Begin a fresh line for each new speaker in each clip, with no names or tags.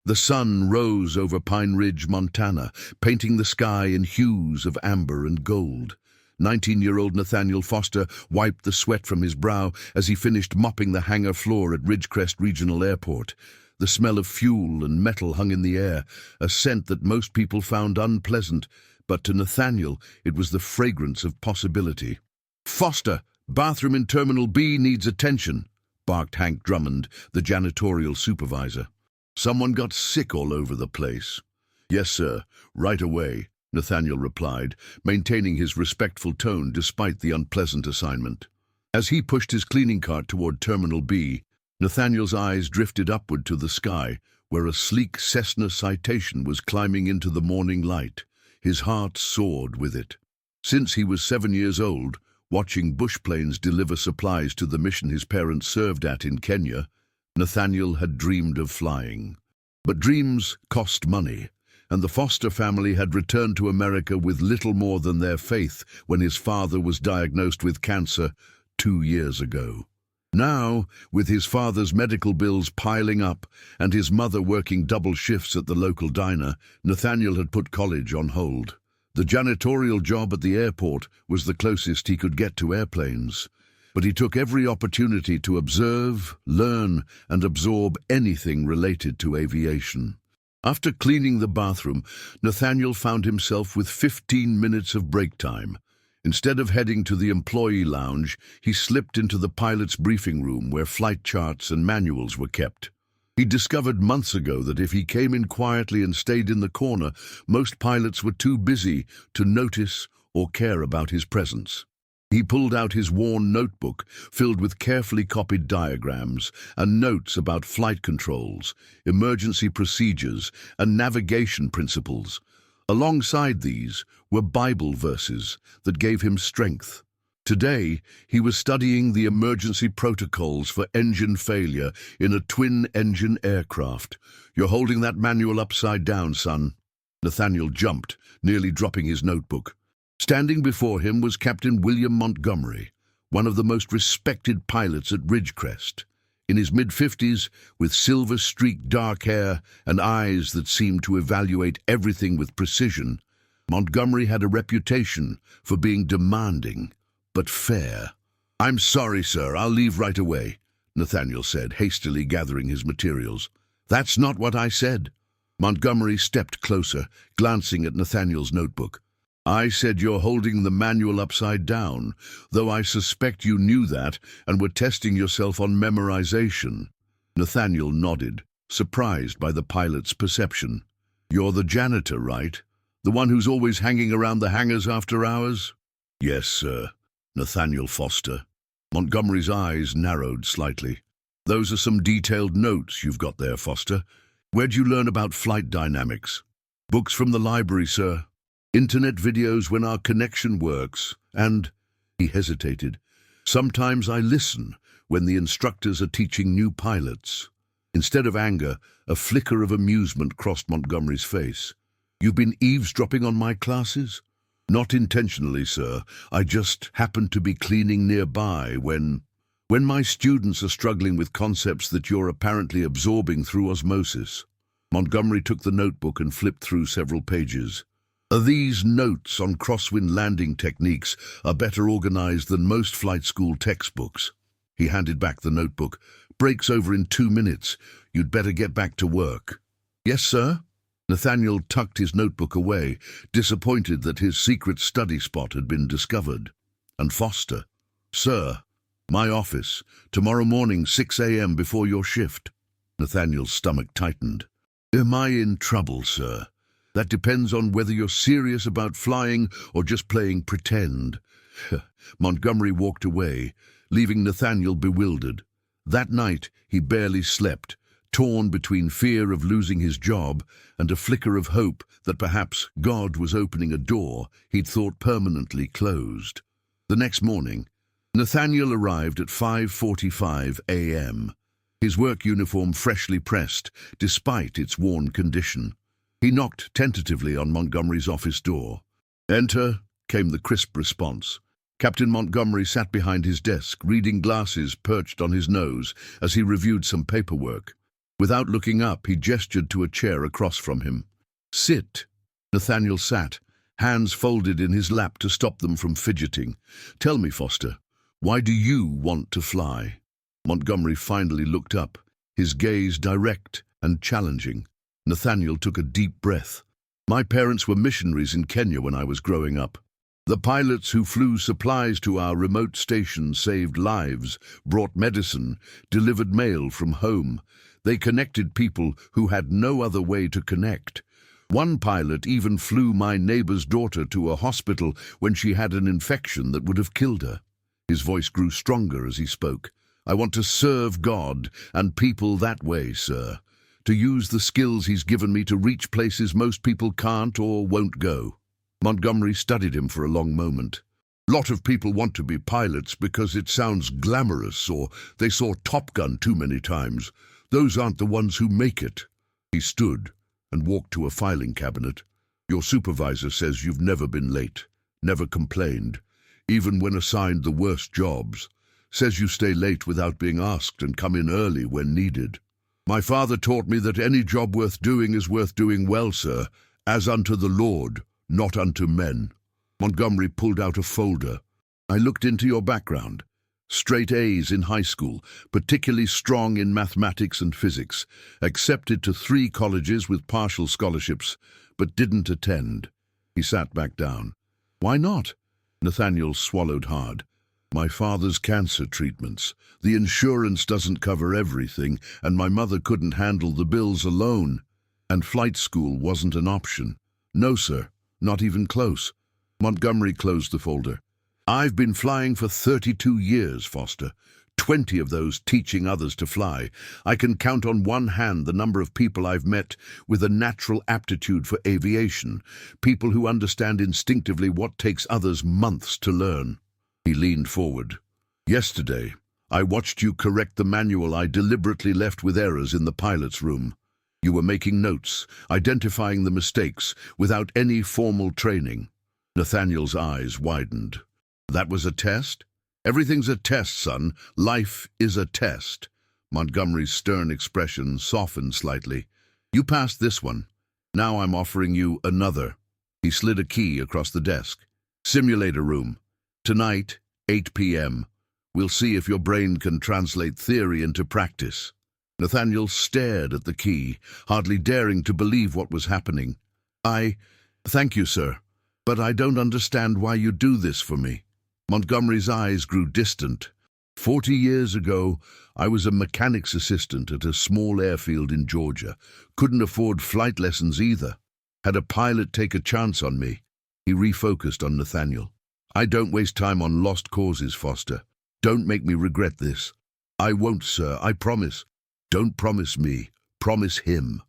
The sun rose over Pine Ridge, Montana, painting the sky in hues of amber and gold. 19-year-old Nathaniel Foster wiped the sweat from his brow as he finished mopping the hangar floor at Ridgecrest Regional Airport. The smell of fuel and metal hung in the air, a scent that most people found unpleasant, but to Nathaniel it was the fragrance of possibility. "Foster, bathroom in Terminal B needs attention," barked Hank Drummond, the janitorial supervisor. "Someone got sick all over the place." "Yes, sir, right away," Nathaniel replied, maintaining his respectful tone despite the unpleasant assignment. As he pushed his cleaning cart toward Terminal B, Nathaniel's eyes drifted upward to the sky, where a sleek Cessna Citation was climbing into the morning light. His heart soared with it. Since he was 7 years old, watching bush planes deliver supplies to the mission his parents served at in Kenya, Nathaniel had dreamed of flying. But dreams cost money, and the Foster family had returned to America with little more than their faith when his father was diagnosed with cancer 2 years ago. Now, with his father's medical bills piling up and his mother working double shifts at the local diner, Nathaniel had put college on hold. The janitorial job at the airport was the closest he could get to airplanes, but he took every opportunity to observe, learn, and absorb anything related to aviation. After cleaning the bathroom, Nathaniel found himself with 15 minutes of break time. Instead of heading to the employee lounge, he slipped into the pilot's briefing room where flight charts and manuals were kept. He discovered months ago that if he came in quietly and stayed in the corner, most pilots were too busy to notice or care about his presence. He pulled out his worn notebook filled with carefully copied diagrams and notes about flight controls, emergency procedures, and navigation principles. Alongside these were Bible verses that gave him strength. Today, he was studying the emergency protocols for engine failure in a twin-engine aircraft. "You're holding that manual upside down, son." Nathaniel jumped, nearly dropping his notebook. Standing before him was Captain William Montgomery, one of the most respected pilots at Ridgecrest. In his mid-50s, with silver-streaked dark hair and eyes that seemed to evaluate everything with precision, Montgomery had a reputation for being demanding, but fair. "I'm sorry, sir, I'll leave right away," Nathaniel said, hastily gathering his materials. "That's not what I said." Montgomery stepped closer, glancing at Nathaniel's notebook. "I said you're holding the manual upside down, though I suspect you knew that and were testing yourself on memorization." Nathaniel nodded, surprised by the pilot's perception. "You're the janitor, right? The one who's always hanging around the hangars after hours?" "Yes, sir. Nathaniel Foster." Montgomery's eyes narrowed slightly. "Those are some detailed notes you've got there, Foster. Where'd you learn about flight dynamics?" "Books from the library, sir. Internet videos when our connection works, and—" he hesitated. "Sometimes I listen when the instructors are teaching new pilots." Instead of anger, a flicker of amusement crossed Montgomery's face. "You've been eavesdropping on my classes?" "Not intentionally, sir. I just happened to be cleaning nearby when my students are struggling with concepts that you're apparently absorbing through osmosis." Montgomery took the notebook and flipped through several pages. "These notes on crosswind landing techniques are better organized than most flight school textbooks." He handed back the notebook. "Break's over in 2 minutes. You'd better get back to work." "Yes, sir?" Nathaniel tucked his notebook away, disappointed that his secret study spot had been discovered. And Foster, "Sir, my office, tomorrow morning, 6 a.m. before your shift." Nathaniel's stomach tightened. "Am I in trouble, sir? That depends on whether you're serious about flying or just playing pretend." Montgomery walked away, leaving Nathaniel bewildered. That night he barely slept, torn between fear of losing his job and a flicker of hope that perhaps God was opening a door he'd thought permanently closed. The next morning, Nathaniel arrived at 5:45 a.m., his work uniform freshly pressed, despite its worn condition. He knocked tentatively on Montgomery's office door. "Enter," came the crisp response. Captain Montgomery sat behind his desk, reading glasses perched on his nose as he reviewed some paperwork. Without looking up, he gestured to a chair across from him. "Sit." Nathaniel sat, hands folded in his lap to stop them from fidgeting. "Tell me, Foster, why do you want to fly?" Montgomery finally looked up, his gaze direct and challenging. Nathaniel took a deep breath. "My parents were missionaries in Kenya when I was growing up. The pilots who flew supplies to our remote stations saved lives, brought medicine, delivered mail from home. They connected people who had no other way to connect. One pilot even flew my neighbor's daughter to a hospital when she had an infection that would have killed her." His voice grew stronger as he spoke. "I want to serve God and people that way, sir. To use the skills he's given me to reach places most people can't or won't go." Montgomery studied him for a long moment. "Lot of people want to be pilots because it sounds glamorous, or they saw Top Gun too many times. Those aren't the ones who make it." He stood and walked to a filing cabinet. "Your supervisor says you've never been late, never complained, even when assigned the worst jobs. Says you stay late without being asked and come in early when needed. My father taught me that any job worth doing is worth doing well, sir, as unto the Lord, not unto men." Montgomery pulled out a folder. "I looked into your background. Straight A's in high school, particularly strong in mathematics and physics, accepted to 3 colleges with partial scholarships, but didn't attend." He sat back down. "Why not?" Nathaniel swallowed hard. "My father's cancer treatments. The insurance doesn't cover everything, and my mother couldn't handle the bills alone. And flight school wasn't an option. No, sir, not even close." Montgomery closed the folder. "I've been flying for 32 years, Foster. 20 of those teaching others to fly. I can count on one hand the number of people I've met with a natural aptitude for aviation, people who understand instinctively what takes others months to learn." He leaned forward. "Yesterday, I watched you correct the manual I deliberately left with errors in the pilot's room. You were making notes, identifying the mistakes, without any formal training." Nathaniel's eyes widened. "That was a test?" "Everything's a test, son. Life is a test." Montgomery's stern expression softened slightly. "You passed this one. Now I'm offering you another." He slid a key across the desk. "Simulator room. Tonight, 8 p.m. We'll see if your brain can translate theory into practice." Nathaniel stared at the key, hardly daring to believe what was happening. Thank you, sir, but I don't understand why you do this for me." Montgomery's eyes grew distant. 40 years ago, I was a mechanic's assistant at a small airfield in Georgia. Couldn't afford flight lessons either. Had a pilot take a chance on me." He refocused on Nathaniel. "I don't waste time on lost causes, Foster. Don't make me regret this." "I won't, sir, I promise." "Don't promise me. Promise him."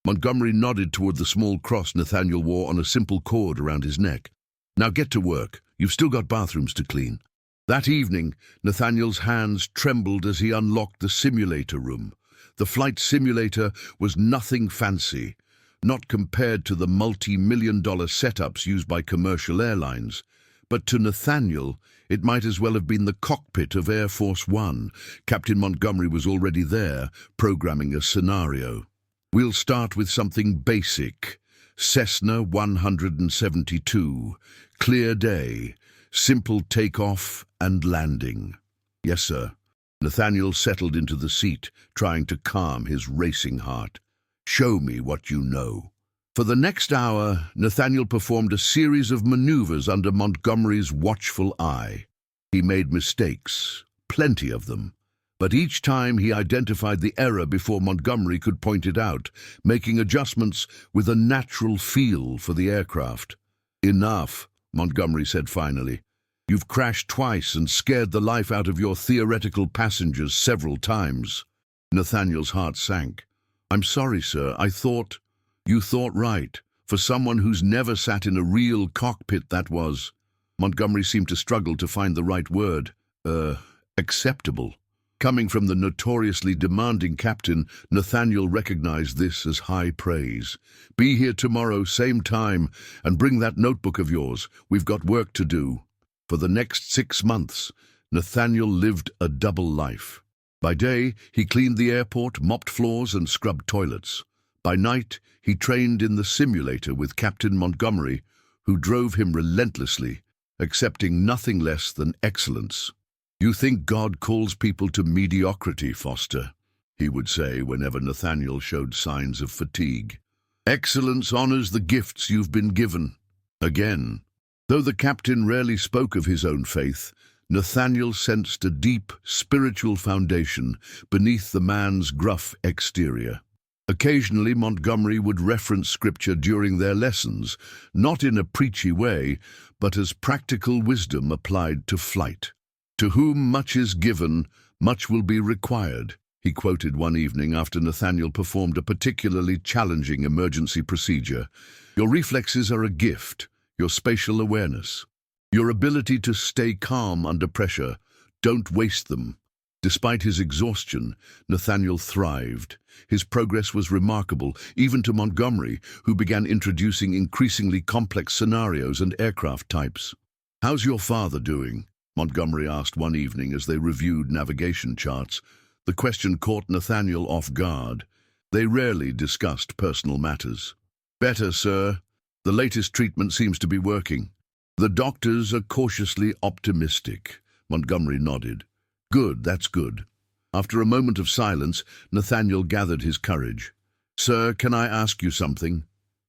Montgomery nodded toward the small cross Nathaniel wore on a simple cord around his neck. "Now get to work. You've still got bathrooms to clean." That evening, Nathaniel's hands trembled as he unlocked the simulator room. The flight simulator was nothing fancy, not compared to the multi-million-dollar setups used by commercial airlines. But to Nathaniel, it might as well have been the cockpit of Air Force One. Captain Montgomery was already there, programming a scenario. "We'll start with something basic. Cessna 172. Clear day. Simple takeoff and landing." "Yes, sir." Nathaniel settled into the seat, trying to calm his racing heart. "Show me what you know." For the next hour, Nathaniel performed a series of maneuvers under Montgomery's watchful eye. He made mistakes, plenty of them, but each time he identified the error before Montgomery could point it out, making adjustments with a natural feel for the aircraft. "Enough," Montgomery said finally. "You've crashed twice and scared the life out of your theoretical passengers several times." Nathaniel's heart sank. "I'm sorry, sir. You thought right. For someone who's never sat in a real cockpit, that was." Montgomery seemed to struggle to find the right word. Acceptable." Coming from the notoriously demanding captain, Nathaniel recognized this as high praise. "Be here tomorrow, same time, and bring that notebook of yours. We've got work to do." For the next 6 months, Nathaniel lived a double life. By day, he cleaned the airport, mopped floors, and scrubbed toilets. By night, he trained in the simulator with Captain Montgomery, who drove him relentlessly, accepting nothing less than excellence. "You think God calls people to mediocrity, Foster," he would say whenever Nathaniel showed signs of fatigue. "Excellence honors the gifts you've been given." Again, though the captain rarely spoke of his own faith, Nathaniel sensed a deep, spiritual foundation beneath the man's gruff exterior. Occasionally, Montgomery would reference scripture during their lessons, not in a preachy way, but as practical wisdom applied to flight. "To whom much is given, much will be required," he quoted one evening after Nathaniel performed a particularly challenging emergency procedure. "Your reflexes are a gift, your spatial awareness. Your ability to stay calm under pressure, don't waste them." Despite his exhaustion, Nathaniel thrived. His progress was remarkable, even to Montgomery, who began introducing increasingly complex scenarios and aircraft types. "How's your father doing?" Montgomery asked one evening as they reviewed navigation charts. The question caught Nathaniel off guard. They rarely discussed personal matters. "Better, sir. The latest treatment seems to be working." "The doctors are cautiously optimistic." Montgomery nodded. "Good, that's good." After a moment of silence, Nathaniel gathered his courage. "Sir, can I ask you something?"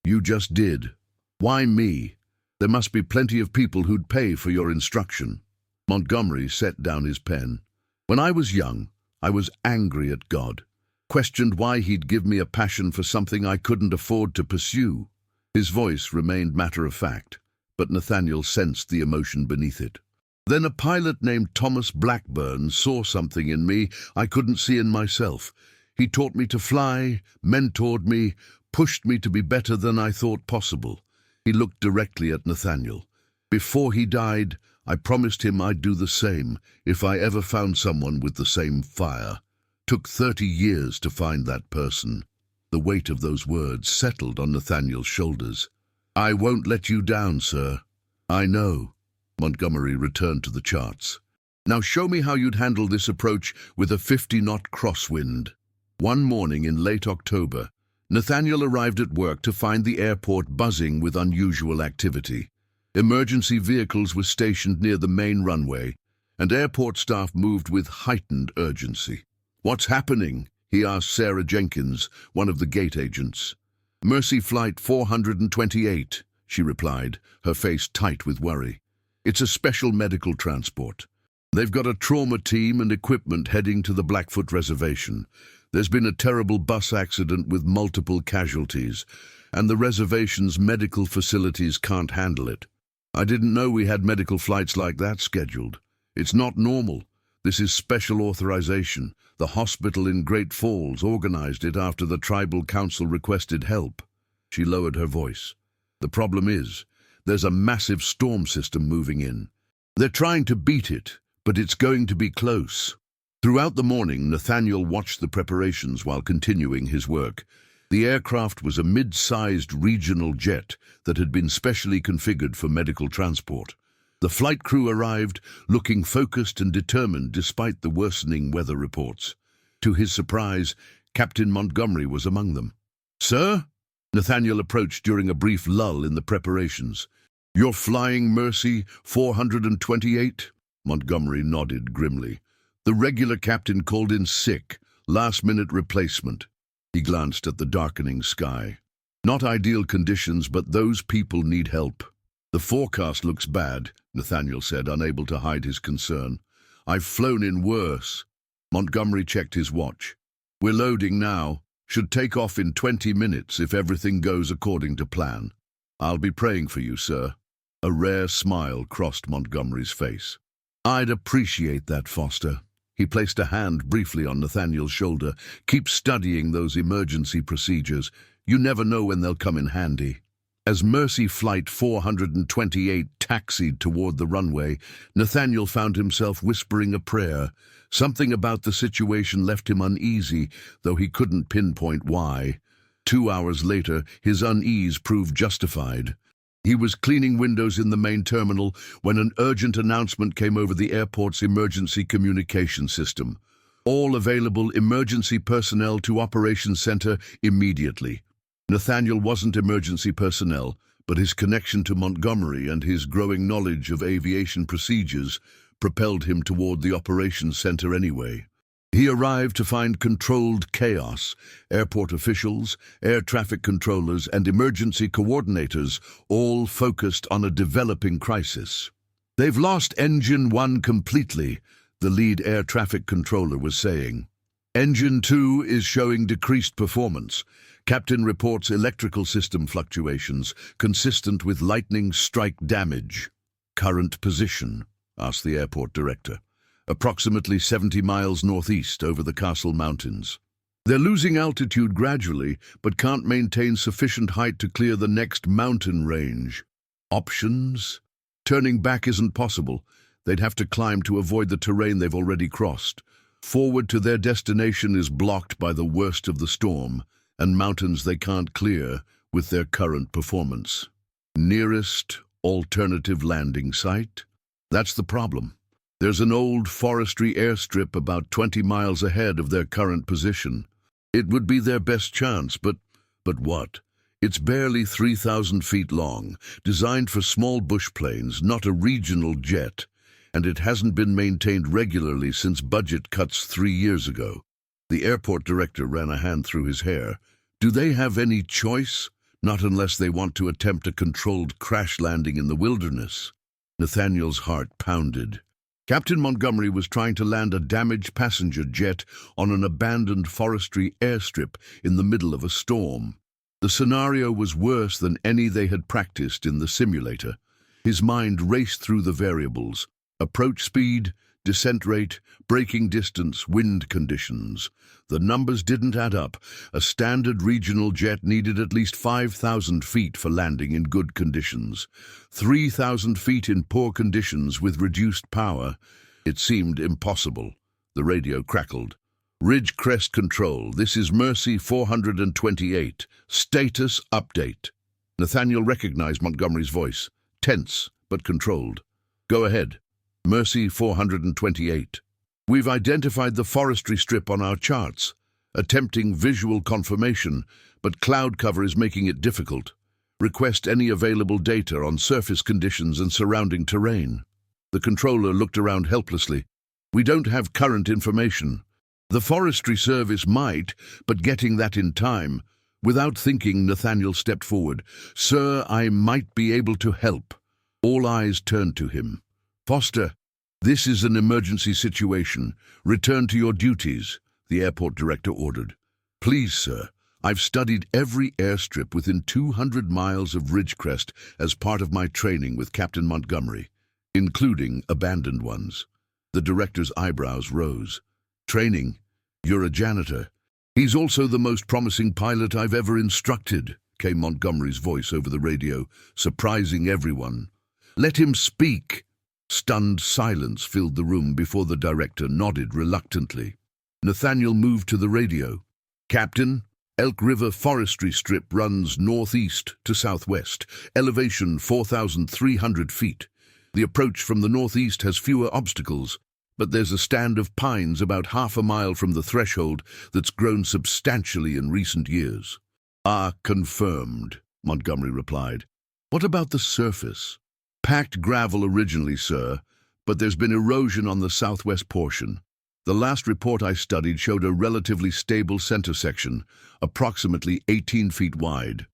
"You just did." "Why me? There must be plenty of people who'd pay for your instruction." Montgomery set down his pen. "When I was young, I was angry at God, questioned why he'd give me a passion for something I couldn't afford to pursue." His voice remained matter-of-fact, but Nathaniel sensed the emotion beneath it. "Then a pilot named Thomas Blackburn saw something in me I couldn't see in myself. He taught me to fly, mentored me, pushed me to be better than I thought possible." He looked directly at Nathaniel. "Before he died, I promised him I'd do the same if I ever found someone with the same fire. Took 30 years to find that person." The weight of those words settled on Nathaniel's shoulders. "I won't let you down, sir." "I know." Montgomery returned to the charts. "Now show me how you'd handle this approach with a 50-knot crosswind." One morning in late October, Nathaniel arrived at work to find the airport buzzing with unusual activity. Emergency vehicles were stationed near the main runway, and airport staff moved with heightened urgency. "What's happening?" he asked Sarah Jenkins, one of the gate agents. "Mercy Flight 428, she replied, her face tight with worry. "It's a special medical transport. They've got a trauma team and equipment heading to the Blackfoot Reservation. There's been a terrible bus accident with multiple casualties, and the reservation's medical facilities can't handle it. I didn't know we had medical flights like that scheduled. It's not normal. This is special authorization. The hospital in Great Falls organized it after the tribal council requested help." She lowered her voice. "The problem is, there's a massive storm system moving in. They're trying to beat it, but it's going to be close." Throughout the morning, Nathaniel watched the preparations while continuing his work. The aircraft was a mid-sized regional jet that had been specially configured for medical transport. The flight crew arrived, looking focused and determined despite the worsening weather reports. To his surprise, Captain Montgomery was among them. "Sir?" Nathaniel approached during a brief lull in the preparations. "You're flying Mercy 428? Montgomery nodded grimly. "The regular captain called in sick, last-minute replacement." He glanced at the darkening sky. "Not ideal conditions, but those people need help." "The forecast looks bad," Nathaniel said, unable to hide his concern. "I've flown in worse." Montgomery checked his watch. "We're loading now. Should take off in 20 minutes if everything goes according to plan." "I'll be praying for you, sir." A rare smile crossed Montgomery's face. "I'd appreciate that, Foster." He placed a hand briefly on Nathaniel's shoulder. "Keep studying those emergency procedures. You never know when they'll come in handy." As Mercy Flight 428 taxied toward the runway, Nathaniel found himself whispering a prayer. Something about the situation left him uneasy, though he couldn't pinpoint why. 2 hours later, his unease proved justified. He was cleaning windows in the main terminal when an urgent announcement came over the airport's emergency communication system. All available emergency personnel to Operations Center immediately. Nathaniel wasn't emergency personnel, but his connection to Montgomery and his growing knowledge of aviation procedures propelled him toward the Operations Center anyway. He arrived to find controlled chaos. Airport officials, air traffic controllers, and emergency coordinators all focused on a developing crisis. "They've lost Engine 1 completely," the lead air traffic controller was saying. "Engine 2 is showing decreased performance. Captain reports electrical system fluctuations consistent with lightning strike damage." "Current position?" asked the airport director. "Approximately 70 miles northeast over the Castle Mountains. They're losing altitude gradually, but can't maintain sufficient height to clear the next mountain range." "Options?" "Turning back isn't possible. They'd have to climb to avoid the terrain they've already crossed. Forward to their destination is blocked by the worst of the storm, and mountains they can't clear with their current performance." "Nearest alternative landing site?" "That's the problem. There's an old forestry airstrip about 20 miles ahead of their current position. It would be their best chance, but what? It's barely 3,000 feet long, designed for small bush planes, not a regional jet, and it hasn't been maintained regularly since budget cuts 3 years ago." The airport director ran a hand through his hair. "Do they have any choice? Not unless they want to attempt a controlled crash landing in the wilderness." Nathaniel's heart pounded. Captain Montgomery was trying to land a damaged passenger jet on an abandoned forestry airstrip in the middle of a storm. The scenario was worse than any they had practiced in the simulator. His mind raced through the variables: approach speed, descent rate, braking distance, wind conditions. The numbers didn't add up. A standard regional jet needed at least 5,000 feet for landing in good conditions. 3,000 feet in poor conditions with reduced power. It seemed impossible. The radio crackled. "Ridgecrest Control, this is Mercy 428. Status update." Nathaniel recognized Montgomery's voice, tense but controlled. "Go ahead." "Mercy 428. We've identified the forestry strip on our charts, attempting visual confirmation, but cloud cover is making it difficult. Request any available data on surface conditions and surrounding terrain." The controller looked around helplessly. "We don't have current information. The Forestry Service might, but getting that in time." Without thinking, Nathaniel stepped forward. "Sir, I might be able to help." All eyes turned to him. "Foster, this is an emergency situation. Return to your duties," the airport director ordered. "Please, sir, I've studied every airstrip within 200 miles of Ridgecrest as part of my training with Captain Montgomery, including abandoned ones." The director's eyebrows rose. "Training? You're a janitor." "He's also the most promising pilot I've ever instructed," came Montgomery's voice over the radio, surprising everyone. "Let him speak." Stunned silence filled the room before the director nodded reluctantly. Nathaniel moved to the radio. "Captain, Elk River Forestry Strip runs northeast to southwest, elevation 4,300 feet. The approach from the northeast has fewer obstacles, but there's a stand of pines about half a mile from the threshold that's grown substantially in recent years." "Ah, confirmed," Montgomery replied. "What about the surface?" "Packed gravel originally, sir, but there's been erosion on the southwest portion. The last report I studied showed a relatively stable center section, approximately 18 feet wide."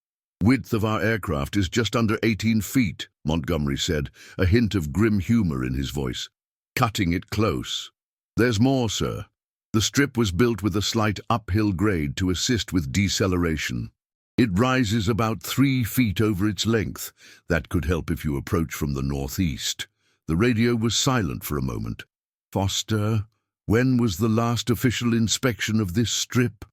"Width of our aircraft is just under 18 feet, Montgomery said, a hint of grim humor in his voice. "Cutting it close." "There's more, sir. The strip was built with a slight uphill grade to assist with deceleration. It rises about 3 feet over its length. That could help if you approach from the northeast." The radio was silent for a moment. "Foster, when was the last official inspection of this strip?"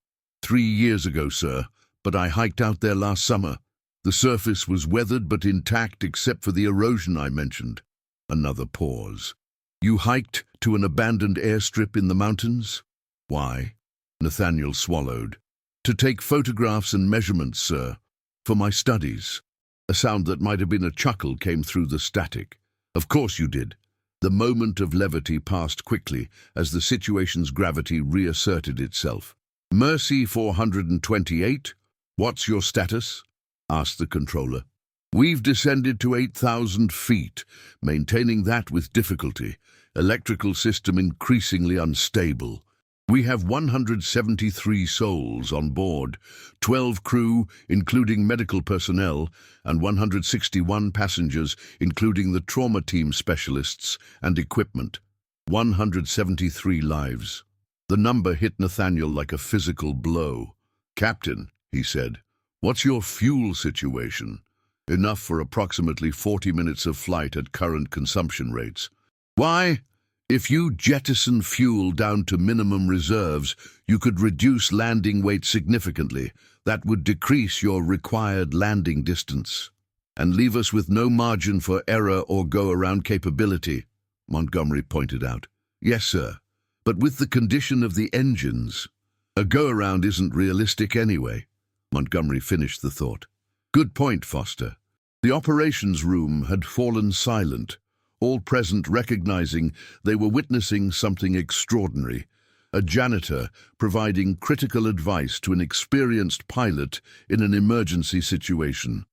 3 years ago, sir, but I hiked out there last summer. The surface was weathered but intact except for the erosion I mentioned." Another pause. "You hiked to an abandoned airstrip in the mountains?" "Why?" Nathaniel swallowed. "To take photographs and measurements, sir, for my studies." A sound that might have been a chuckle came through the static. "Of course you did. The moment of levity passed quickly as the situation's gravity reasserted itself. "Mercy 428, what's your status?" asked the controller. "We've descended to 8,000 feet, maintaining that with difficulty. Electrical system increasingly unstable. We have 173 souls on board, 12 crew, including medical personnel, and 161 passengers, including the trauma team specialists and equipment. 173 lives." The number hit Nathaniel like a physical blow. "Captain," he said, "what's your fuel situation?" "Enough for approximately 40 minutes of flight at current consumption rates." "Why? If you jettison fuel down to minimum reserves, you could reduce landing weight significantly. That would decrease your required landing distance and leave us with no margin for error or go-around capability," Montgomery pointed out. "Yes, sir, but with the condition of the engines, a go-around isn't realistic anyway," Montgomery finished the thought. "Good point, Foster." The operations room had fallen silent, all present recognizing they were witnessing something extraordinary. A janitor providing critical advice to an experienced pilot in an emergency situation.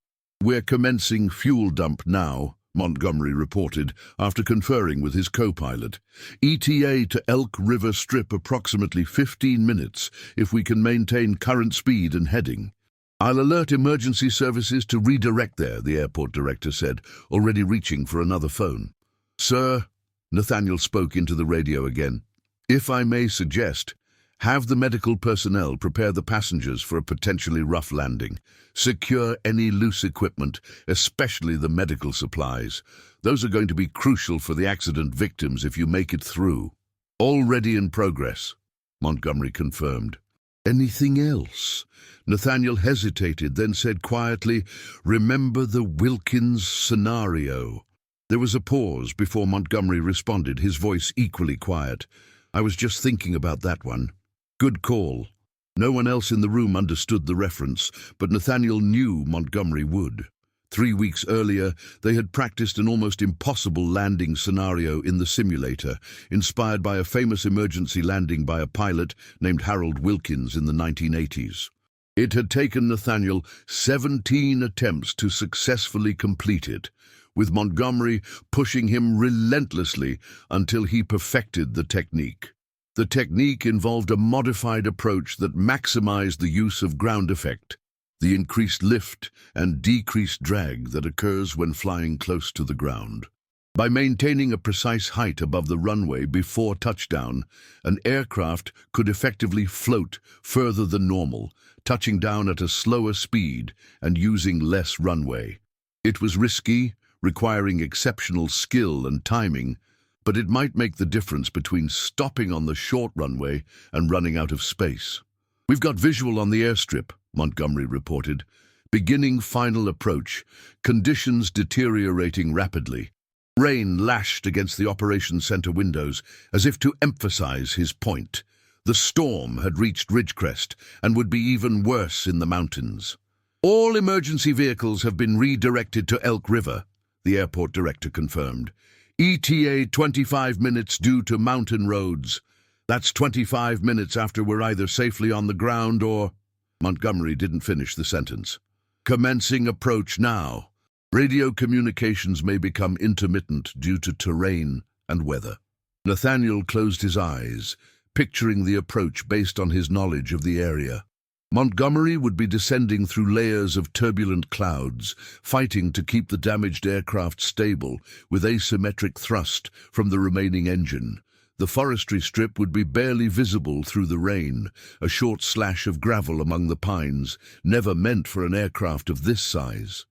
"We're commencing fuel dump now," Montgomery reported after conferring with his co-pilot. "ETA to Elk River Strip approximately 15 minutes if we can maintain current speed and heading." "I'll alert emergency services to redirect there," the airport director said, already reaching for another phone. "Sir," Nathaniel spoke into the radio again, "if I may suggest, have the medical personnel prepare the passengers for a potentially rough landing. Secure any loose equipment, especially the medical supplies. Those are going to be crucial for the accident victims if you make it through." "Already in progress," Montgomery confirmed. "Anything else?" Nathaniel hesitated, then said quietly, "Remember the Wilkins scenario." There was a pause before Montgomery responded, his voice equally quiet. "I was just thinking about that one." "Good call." No one else in the room understood the reference, but Nathaniel knew Montgomery would. 3 weeks earlier, they had practiced an almost impossible landing scenario in the simulator, inspired by a famous emergency landing by a pilot named Harold Wilkins in the 1980s. It had taken Nathaniel 17 attempts to successfully complete it, with Montgomery pushing him relentlessly until he perfected the technique. The technique involved a modified approach that maximized the use of ground effect, the increased lift and decreased drag that occurs when flying close to the ground. By maintaining a precise height above the runway before touchdown, an aircraft could effectively float further than normal, touching down at a slower speed and using less runway. It was risky, requiring exceptional skill and timing, but it might make the difference between stopping on the short runway and running out of space. "We've got visual on the airstrip," Montgomery reported. "Beginning final approach, conditions deteriorating rapidly." Rain lashed against the operations center windows, as if to emphasize his point. The storm had reached Ridgecrest and would be even worse in the mountains. "All emergency vehicles have been redirected to Elk River," the airport director confirmed. "ETA 25 minutes due to mountain roads. That's 25 minutes after we're either safely on the ground or—" Montgomery didn't finish the sentence. "Commencing approach now. Radio communications may become intermittent due to terrain and weather." Nathaniel closed his eyes, picturing the approach based on his knowledge of the area. Montgomery would be descending through layers of turbulent clouds, fighting to keep the damaged aircraft stable with asymmetric thrust from the remaining engine. The forestry strip would be barely visible through the rain, a short slash of gravel among the pines, never meant for an aircraft of this size.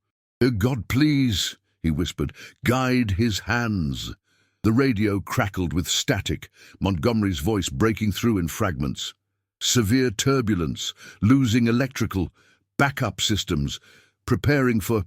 "God, please," he whispered, "guide his hands." The radio crackled with static, Montgomery's voice breaking through in fragments. "Severe turbulence, losing electrical, backup systems, preparing for—"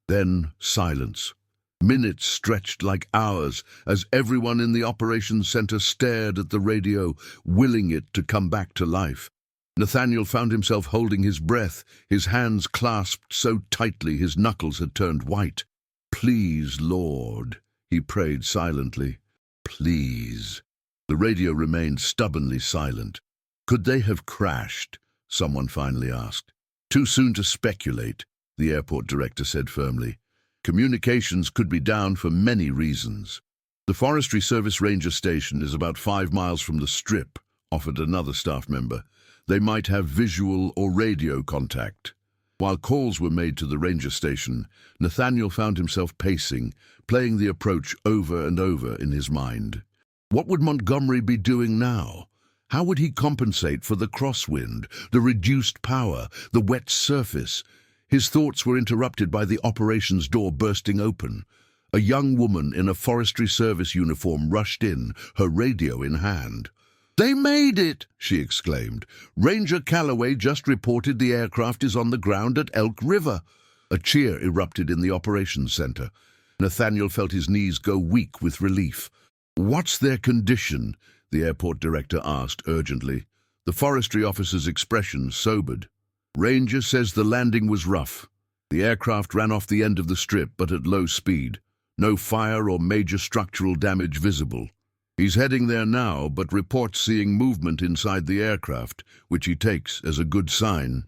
Then silence. Minutes stretched like hours as everyone in the operations center stared at the radio, willing it to come back to life. Nathaniel found himself holding his breath, his hands clasped so tightly his knuckles had turned white. "Please, Lord," he prayed silently. please." The radio remained stubbornly silent. "Could they have crashed?" someone finally asked. "Too soon to speculate," the airport director said firmly. "Communications could be down for many reasons." "The Forestry Service Ranger Station is about 5 miles from the Strip," offered another staff member. "They might have visual or radio contact." While calls were made to the ranger station, Nathaniel found himself pacing, playing the approach over and over in his mind. What would Montgomery be doing now? How would he compensate for the crosswind, the reduced power, the wet surface? His thoughts were interrupted by the operations door bursting open. A young woman in a Forestry Service uniform rushed in, her radio in hand. "They made it!" she exclaimed. "Ranger Calloway just reported the aircraft is on the ground at Elk River." A cheer erupted in the operations center. Nathaniel felt his knees go weak with relief. "What's their condition?" the airport director asked urgently. The forestry officer's expression sobered. "Ranger says the landing was rough. The aircraft ran off the end of the strip, but at low speed. No fire or major structural damage visible. He's heading there now, but reports seeing movement inside the aircraft, which he takes as a good sign."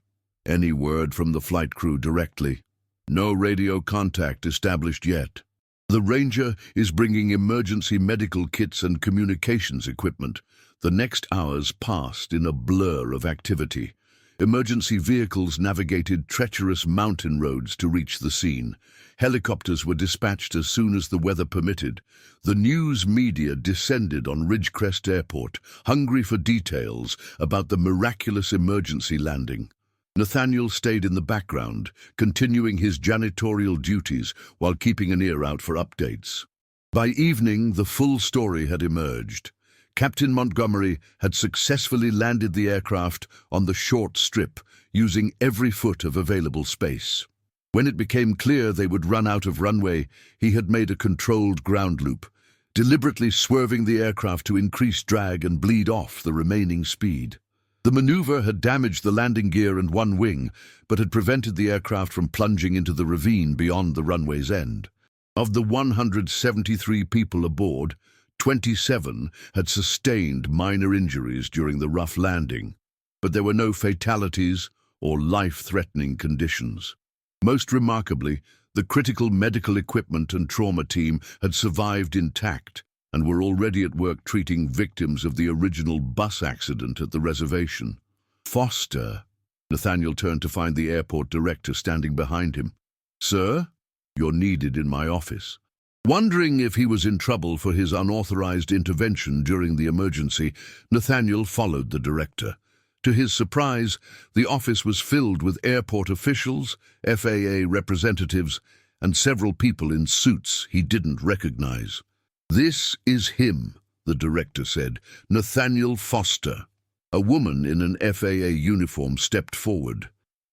"Any word from the flight crew directly?" "No radio contact established yet." "The Ranger is bringing emergency medical kits and communications equipment." The next hours passed in a blur of activity. Emergency vehicles navigated treacherous mountain roads to reach the scene. Helicopters were dispatched as soon as the weather permitted. The news media descended on Ridgecrest Airport, hungry for details about the miraculous emergency landing. Nathaniel stayed in the background, continuing his janitorial duties while keeping an ear out for updates. By evening, the full story had emerged. Captain Montgomery had successfully landed the aircraft on the short strip, using every foot of available space. When it became clear they would run out of runway, he had made a controlled ground loop, deliberately swerving the aircraft to increase drag and bleed off the remaining speed. The maneuver had damaged the landing gear and one wing, but had prevented the aircraft from plunging into the ravine beyond the runway's end. Of the 173 people aboard, 27 had sustained minor injuries during the rough landing, but there were no fatalities or life-threatening conditions. Most remarkably, the critical medical equipment and trauma team had survived intact and were already at work treating victims of the original bus accident at the reservation. "Foster," Nathaniel turned to find the airport director standing behind him. "Sir, you're needed in my office." Wondering if he was in trouble for his unauthorized intervention during the emergency, Nathaniel followed the director. To his surprise, the office was filled with airport officials, FAA representatives, and several people in suits he didn't recognize. "This is him," the director said, "Nathaniel Foster." A woman in an FAA uniform stepped forward.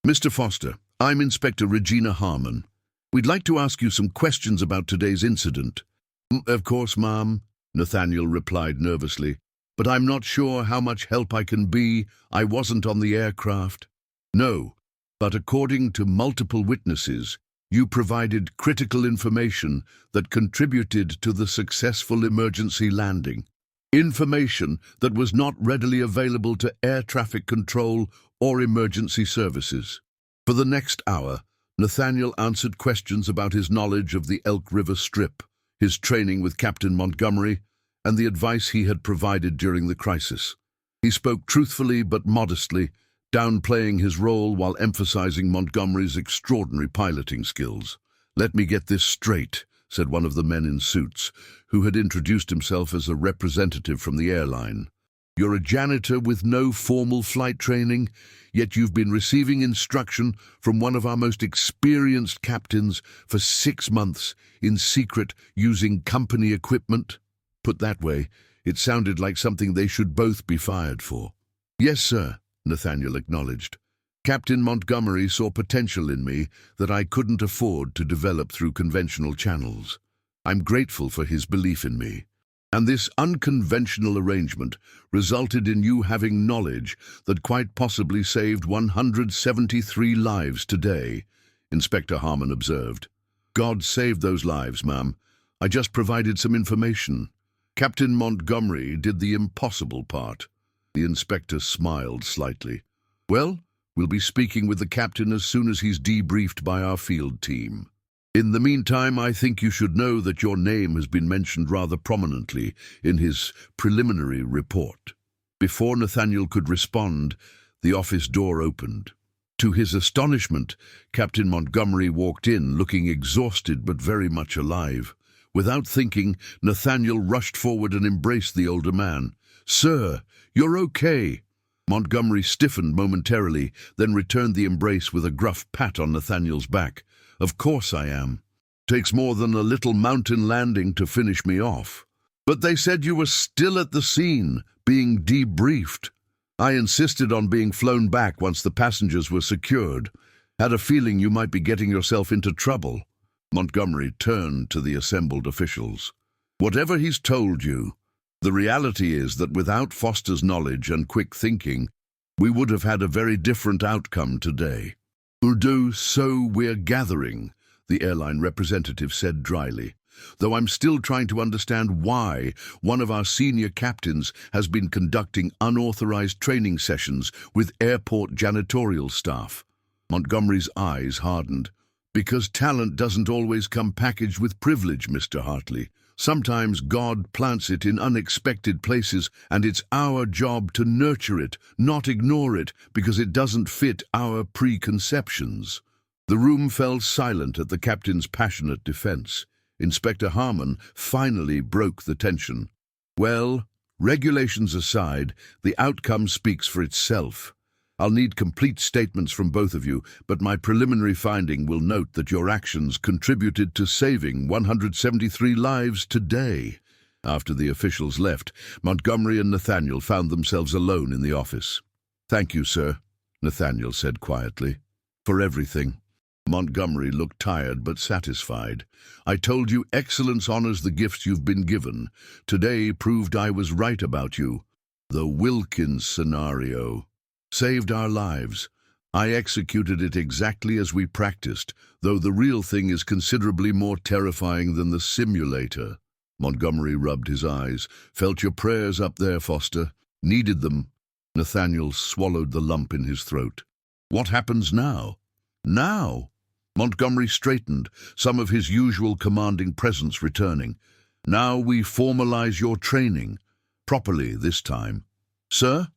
"Mr. Foster, I'm Inspector Regina Harmon. We'd like to ask you some questions about today's incident." "Of course, ma'am," Nathaniel replied nervously, "but I'm not sure how much help I can be. I wasn't on the aircraft." "No, but according to multiple witnesses, you provided critical information that contributed to the successful emergency landing. Information that was not readily available to air traffic control or emergency services." For the next hour, Nathaniel answered questions about his knowledge of the Elk River Strip, his training with Captain Montgomery, and the advice he had provided during the crisis. He spoke truthfully but modestly, downplaying his role while emphasizing Montgomery's extraordinary piloting skills. "Let me get this straight," said one of the men in suits, who had introduced himself as a representative from the airline. "You're a janitor with no formal flight training, yet you've been receiving instruction from one of our most experienced captains for 6 months in secret using company equipment?" Put that way, it sounded like something they should both be fired for. "Yes, sir," Nathaniel acknowledged. "Captain Montgomery saw potential in me that I couldn't afford to develop through conventional channels. I'm grateful for his belief in me. And this unconventional arrangement resulted in you having knowledge that quite possibly saved 173 lives today," Inspector Harmon observed. "God saved those lives, ma'am. I just provided some information." Captain Montgomery did the impossible part. The inspector smiled slightly. Well, we'll be speaking with the captain as soon as he's debriefed by our field team. In the meantime, I think you should know that your name has been mentioned rather prominently in his preliminary report. Before Nathaniel could respond, the office door opened. To his astonishment, Captain Montgomery walked in, looking exhausted but very much alive. Without thinking, Nathaniel rushed forward and embraced the older man. "Sir, you're okay." Montgomery stiffened momentarily, then returned the embrace with a gruff pat on Nathaniel's back. "Of course I am. Takes more than a little mountain landing to finish me off. But they said you were still at the scene, being debriefed. I insisted on being flown back once the passengers were secured. Had a feeling you might be getting yourself into trouble." Montgomery turned to the assembled officials. "Whatever he's told you, the reality is that without Foster's knowledge and quick thinking, we would have had a very different outcome today." "So we're gathering," the airline representative said dryly, "though I'm still trying to understand why one of our senior captains has been conducting unauthorized training sessions with airport janitorial staff." Montgomery's eyes hardened. "Because talent doesn't always come packaged with privilege, Mr. Hartley. Sometimes God plants it in unexpected places, and it's our job to nurture it, not ignore it, because it doesn't fit our preconceptions." The room fell silent at the captain's passionate defense. Inspector Harmon finally broke the tension. "Well, regulations aside, the outcome speaks for itself. I'll need complete statements from both of you, but my preliminary finding will note that your actions contributed to saving 173 lives today." After the officials left, Montgomery and Nathaniel found themselves alone in the office. "Thank you, sir," Nathaniel said quietly, "for everything." Montgomery looked tired but satisfied. "I told you excellence honors the gifts you've been given. Today proved I was right about you. The Wilkins scenario saved our lives. I executed it exactly as we practiced, though the real thing is considerably more terrifying than the simulator." Montgomery rubbed his eyes. "Felt your prayers up there, Foster. Needed them." Nathaniel swallowed the lump in his throat. "What happens now?" "Now?" Montgomery straightened, some of his usual commanding presence returning. "Now we formalize your training. Properly this time." "Sir?"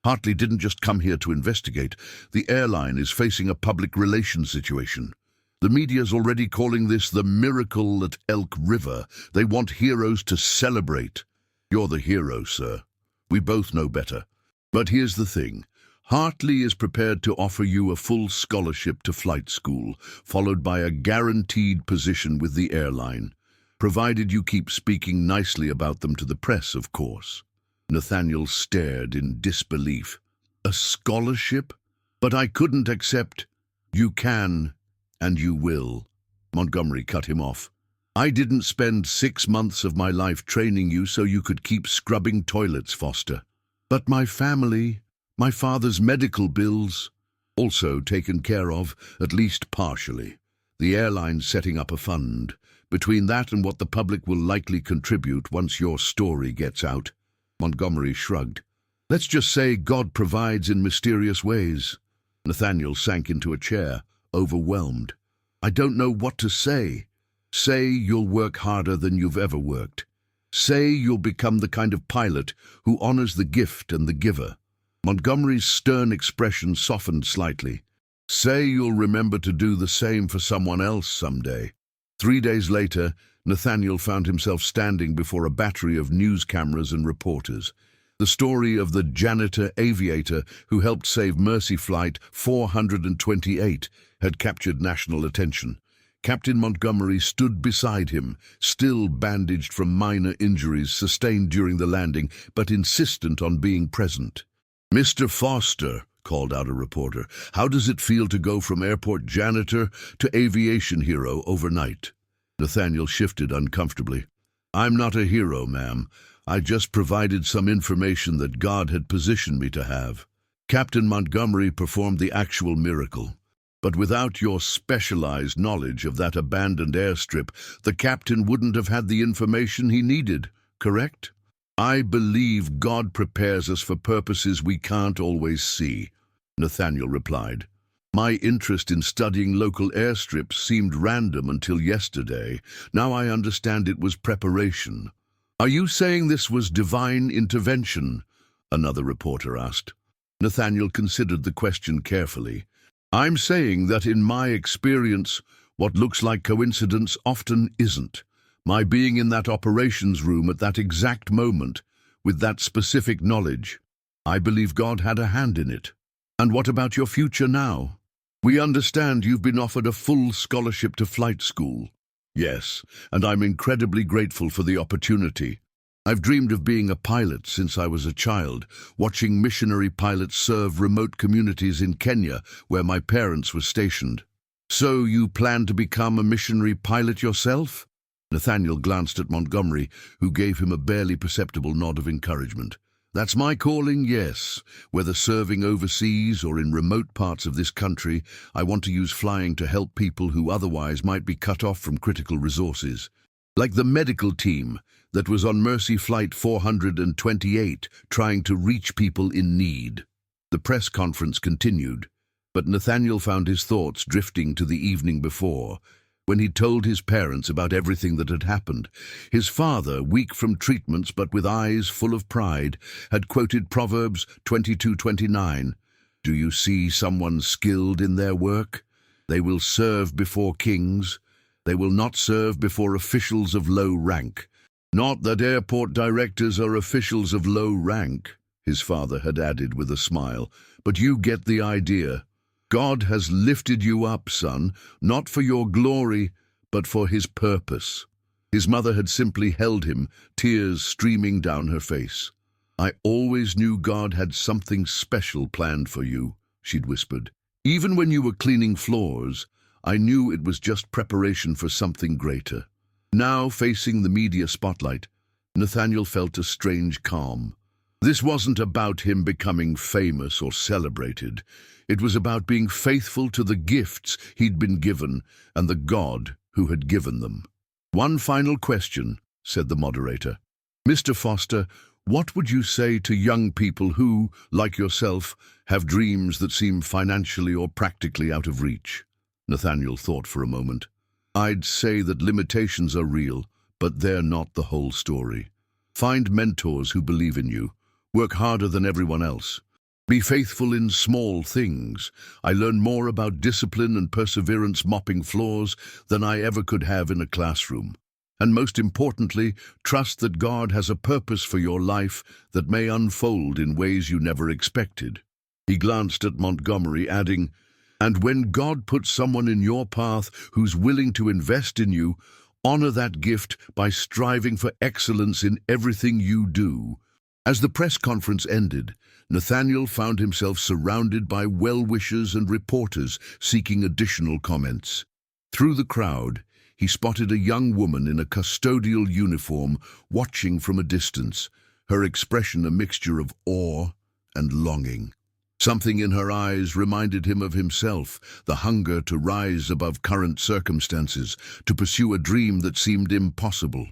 "Hartley didn't just come here to investigate. The airline is facing a public relations situation. The media's already calling this the miracle at Elk River. They want heroes to celebrate. You're the hero, sir. We both know better. But here's the thing. Hartley is prepared to offer you a full scholarship to flight school, followed by a guaranteed position with the airline, provided you keep speaking nicely about them to the press, of course." Nathaniel stared in disbelief. "A scholarship? But I couldn't accept." "You can, and you will." Montgomery cut him off. "I didn't spend 6 months of my life training you so you could keep scrubbing toilets, Foster. But my family, my father's medical bills, also taken care of, at least partially. The airline's setting up a fund. Between that and what the public will likely contribute once your story gets out." Montgomery shrugged. "Let's just say God provides in mysterious ways." Nathaniel sank into a chair, overwhelmed. "I don't know what to say. Say you'll work harder than you've ever worked. Say you'll become the kind of pilot who honors the gift and the giver." Montgomery's stern expression softened slightly. "Say you'll remember to do the same for someone else someday." 3 days later, Nathaniel found himself standing before a battery of news cameras and reporters. The story of the janitor aviator who helped save Mercy Flight 428 had captured national attention. Captain Montgomery stood beside him, still bandaged from minor injuries sustained during the landing, but insistent on being present. "Mr. Foster," called out a reporter, "how does it feel to go from airport janitor to aviation hero overnight?" Nathaniel shifted uncomfortably. "I'm not a hero, ma'am. I just provided some information that God had positioned me to have. Captain Montgomery performed the actual miracle. But without your specialized knowledge of that abandoned airstrip, the captain wouldn't have had the information he needed, correct?" I believe God prepares us for purposes we can't always see, Nathaniel replied. My interest in studying local airstrips seemed random until yesterday. Now I understand it was preparation. Are you saying this was divine intervention? Another reporter asked. Nathaniel considered the question carefully. I'm saying that in my experience, what looks like coincidence often isn't. My being in that operations room at that exact moment, with that specific knowledge, I believe God had a hand in it. And what about your future now? We understand you've been offered a full scholarship to flight school. Yes, and I'm incredibly grateful for the opportunity. I've dreamed of being a pilot since I was a child, watching missionary pilots serve remote communities in Kenya where my parents were stationed. So you plan to become a missionary pilot yourself? Nathaniel glanced at Montgomery, who gave him a barely perceptible nod of encouragement. That's my calling, yes. Whether serving overseas or in remote parts of this country, I want to use flying to help people who otherwise might be cut off from critical resources. Like the medical team that was on Mercy Flight 428, trying to reach people in need. The press conference continued, but Nathaniel found his thoughts drifting to the evening before, when he told his parents about everything that had happened. His father, weak from treatments but with eyes full of pride, had quoted Proverbs 22:29. Do you see someone skilled in their work? They will serve before kings. They will not serve before officials of low rank. Not that airport directors are officials of low rank, his father had added with a smile, but you get the idea. God has lifted you up, son, not for your glory, but for his purpose. His mother had simply held him, tears streaming down her face. I always knew God had something special planned for you, she'd whispered. Even when you were cleaning floors, I knew it was just preparation for something greater. Now, facing the media spotlight, Nathaniel felt a strange calm. This wasn't about him becoming famous or celebrated. It was about being faithful to the gifts he'd been given and the God who had given them. One final question, said the moderator. Mr. Foster, what would you say to young people who, like yourself, have dreams that seem financially or practically out of reach? Nathaniel thought for a moment. I'd say that limitations are real, but they're not the whole story. Find mentors who believe in you. Work harder than everyone else. Be faithful in small things. I learned more about discipline and perseverance mopping floors than I ever could have in a classroom. And most importantly, trust that God has a purpose for your life that may unfold in ways you never expected. He glanced at Montgomery, adding, and when God puts someone in your path who's willing to invest in you, honor that gift by striving for excellence in everything you do. As the press conference ended, Nathaniel found himself surrounded by well-wishers and reporters seeking additional comments. Through the crowd, he spotted a young woman in a custodial uniform watching from a distance, her expression a mixture of awe and longing. Something in her eyes reminded him of himself, the hunger to rise above current circumstances, to pursue a dream that seemed impossible.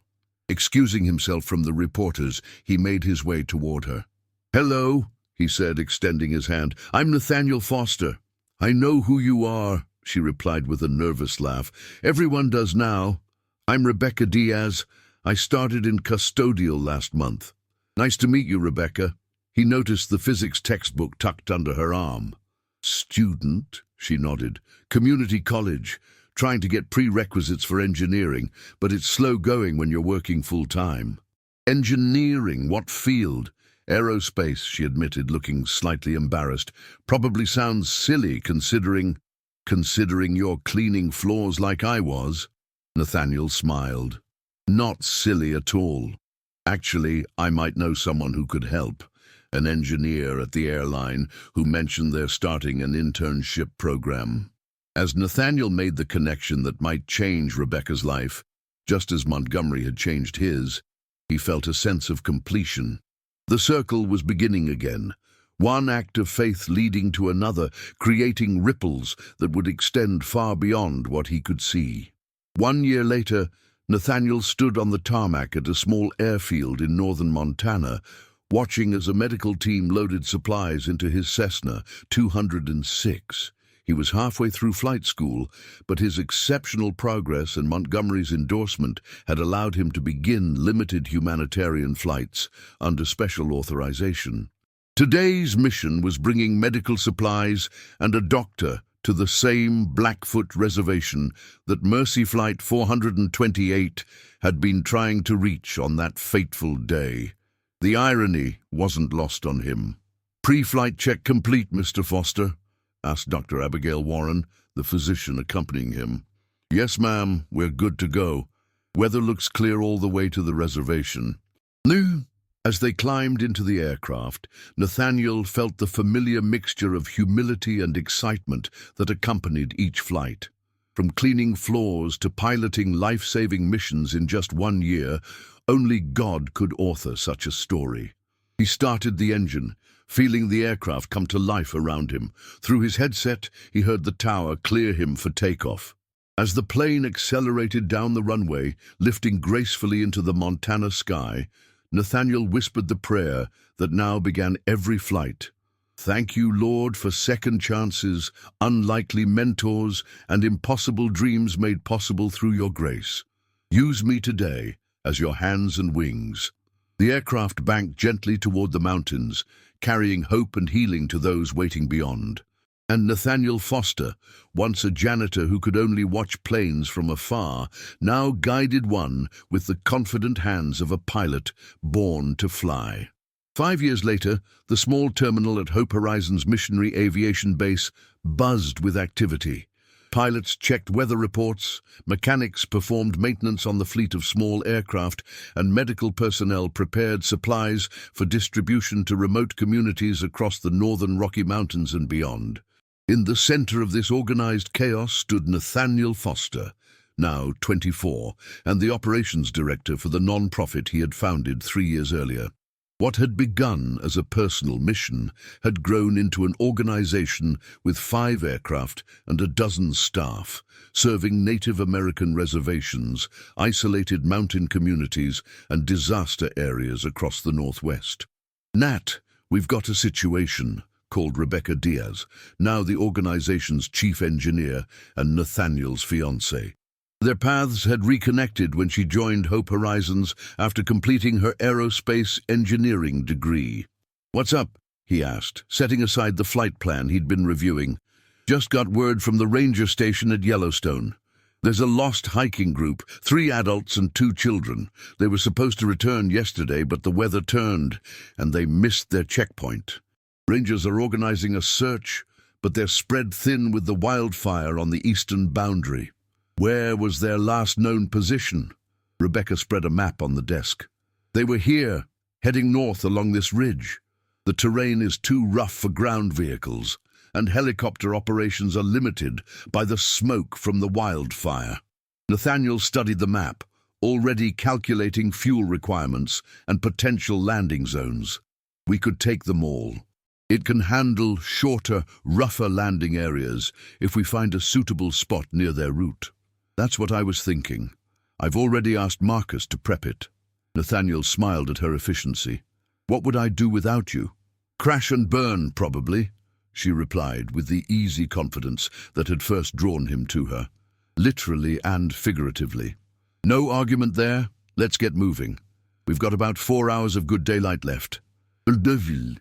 Excusing himself from the reporters, he made his way toward her. Hello, he said, extending his hand. I'm Nathaniel Foster. I know who you are, she replied with a nervous laugh. Everyone does now. I'm Rebecca Diaz. I started in custodial last month. Nice to meet you, Rebecca. He noticed the physics textbook tucked under her arm. Student, she nodded. Community college. Trying to get prerequisites for engineering, but it's slow going when you're working full-time. Engineering? What field? Aerospace, she admitted, looking slightly embarrassed. Probably sounds silly considering you're cleaning floors like I was. Nathaniel smiled. Not silly at all. Actually, I might know someone who could help. An engineer at the airline who mentioned they're starting an internship program. As Nathaniel made the connection that might change Rebecca's life, just as Montgomery had changed his, he felt a sense of completion. The circle was beginning again, one act of faith leading to another, creating ripples that would extend far beyond what he could see. 1 year later, Nathaniel stood on the tarmac at a small airfield in northern Montana, watching as a medical team loaded supplies into his Cessna 206. He was halfway through flight school, but his exceptional progress and Montgomery's endorsement had allowed him to begin limited humanitarian flights under special authorization. Today's mission was bringing medical supplies and a doctor to the same Blackfoot reservation that Mercy Flight 428 had been trying to reach on that fateful day. The irony wasn't lost on him. "Pre-flight check complete, Mr. Foster?" asked Dr. Abigail Warren, the physician accompanying him. "Yes, ma'am, we're good to go. Weather looks clear all the way to the reservation." "No." As they climbed into the aircraft, Nathaniel felt the familiar mixture of humility and excitement that accompanied each flight. From cleaning floors to piloting life-saving missions in just 1 year, only God could author such a story. He started the engine, feeling the aircraft come to life around him. Through his headset, he heard the tower clear him for takeoff. As the plane accelerated down the runway, lifting gracefully into the Montana sky, Nathaniel whispered the prayer that now began every flight. "Thank you, Lord, for second chances, unlikely mentors, and impossible dreams made possible through your grace. Use me today as your hands and wings." The aircraft banked gently toward the mountains, carrying hope and healing to those waiting beyond. And Nathaniel Foster, once a janitor who could only watch planes from afar, now guided one with the confident hands of a pilot born to fly. 5 years later, the small terminal at Hope Horizons Missionary Aviation Base buzzed with activity. Pilots checked weather reports, mechanics performed maintenance on the fleet of small aircraft, and medical personnel prepared supplies for distribution to remote communities across the northern Rocky Mountains and beyond. In the center of this organized chaos stood Nathaniel Foster, now 24, and the operations director for the non-profit he had founded 3 years earlier. What had begun as a personal mission had grown into an organization with 5 aircraft and a dozen staff, serving Native American reservations, isolated mountain communities, and disaster areas across the Northwest. "Nat, we've got a situation," called Rebecca Diaz, now the organization's chief engineer and Nathaniel's fiancée. Their paths had reconnected when she joined Hope Horizons after completing her aerospace engineering degree. "What's up?" he asked, setting aside the flight plan he'd been reviewing. "Just got word from the ranger station at Yellowstone. There's a lost hiking group, 3 adults and 2 children. They were supposed to return yesterday, but the weather turned, and they missed their checkpoint. Rangers are organizing a search, but they're spread thin with the wildfire on the eastern boundary." "Where was their last known position?" Rebecca spread a map on the desk. "They were here, heading north along this ridge. The terrain is too rough for ground vehicles, and helicopter operations are limited by the smoke from the wildfire." Nathaniel studied the map, already calculating fuel requirements and potential landing zones. "We could take them all. It can handle shorter, rougher landing areas if we find a suitable spot near their route." "That's what I was thinking. I've already asked Marcus to prep it." Nathaniel smiled at her efficiency. "What would I do without you?" "Crash and burn, probably," she replied with the easy confidence that had first drawn him to her, literally and figuratively. "No argument there. Let's get moving. We've got about 4 hours of good daylight left." Deville.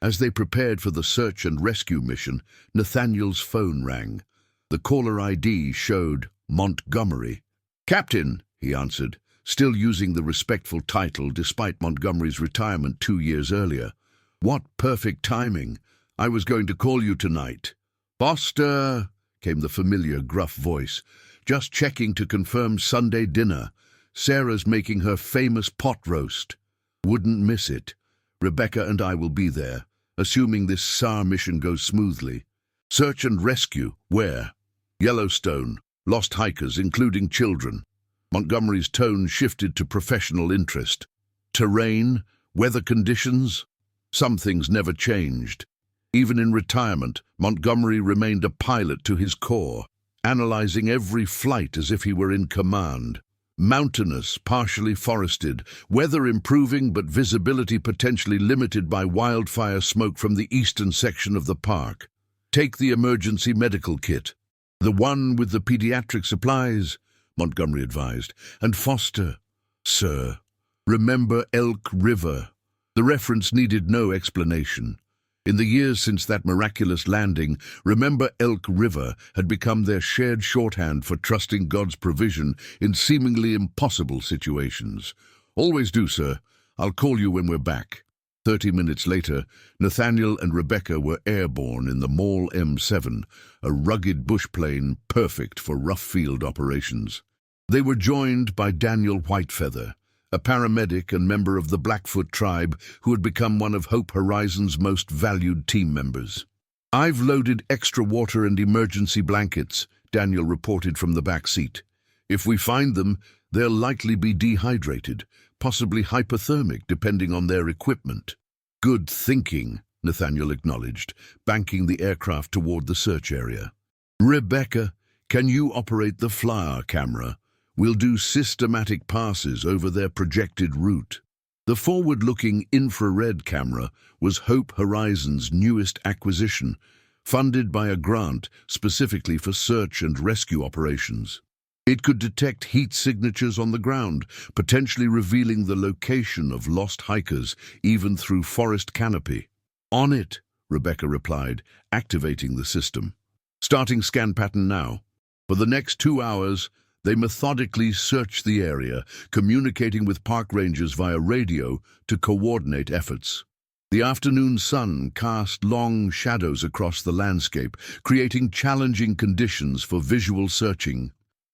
As they prepared for the search and rescue mission, Nathaniel's phone rang. The caller ID showed Montgomery. "Captain," he answered, still using the respectful title despite Montgomery's retirement 2 years earlier. "What perfect timing. I was going to call you tonight." "Foster," came the familiar gruff voice. "Just checking to confirm Sunday dinner. Sarah's making her famous pot roast. Wouldn't miss it. Rebecca and I will be there, assuming this SAR mission goes smoothly." "Search and rescue, where?" "Yellowstone. Lost hikers, including children." Montgomery's tone shifted to professional interest. "Terrain? Weather conditions?" Some things never changed. Even in retirement, Montgomery remained a pilot to his core, analyzing every flight as if he were in command. Mountainous, partially forested, weather improving but visibility potentially limited by wildfire smoke from the eastern section of the park. Take the emergency medical kit. The one with the pediatric supplies, Montgomery advised. And Foster, sir, remember Elk River. The reference needed no explanation. In the years since that miraculous landing, remember Elk River had become their shared shorthand for trusting God's provision in seemingly impossible situations. Always do, sir. I'll call you when we're back. 30 minutes later, Nathaniel and Rebecca were airborne in the Maul M7, a rugged bush plane perfect for rough field operations. They were joined by Daniel Whitefeather, a paramedic and member of the Blackfoot tribe who had become one of Hope Horizon's most valued team members. "I've loaded extra water and emergency blankets," Daniel reported from the back seat. "If we find them, they'll likely be dehydrated, possibly hypothermic depending on their equipment." "Good thinking," Nathaniel acknowledged, banking the aircraft toward the search area. "Rebecca, can you operate the flyer camera? We'll do systematic passes over their projected route." The forward-looking infrared camera was Hope Horizon's newest acquisition, funded by a grant specifically for search and rescue operations. It could detect heat signatures on the ground, potentially revealing the location of lost hikers, even through forest canopy. "On it," Rebecca replied, activating the system. "Starting scan pattern now." For the next 2 hours, they methodically searched the area, communicating with park rangers via radio to coordinate efforts. The afternoon sun cast long shadows across the landscape, creating challenging conditions for visual searching.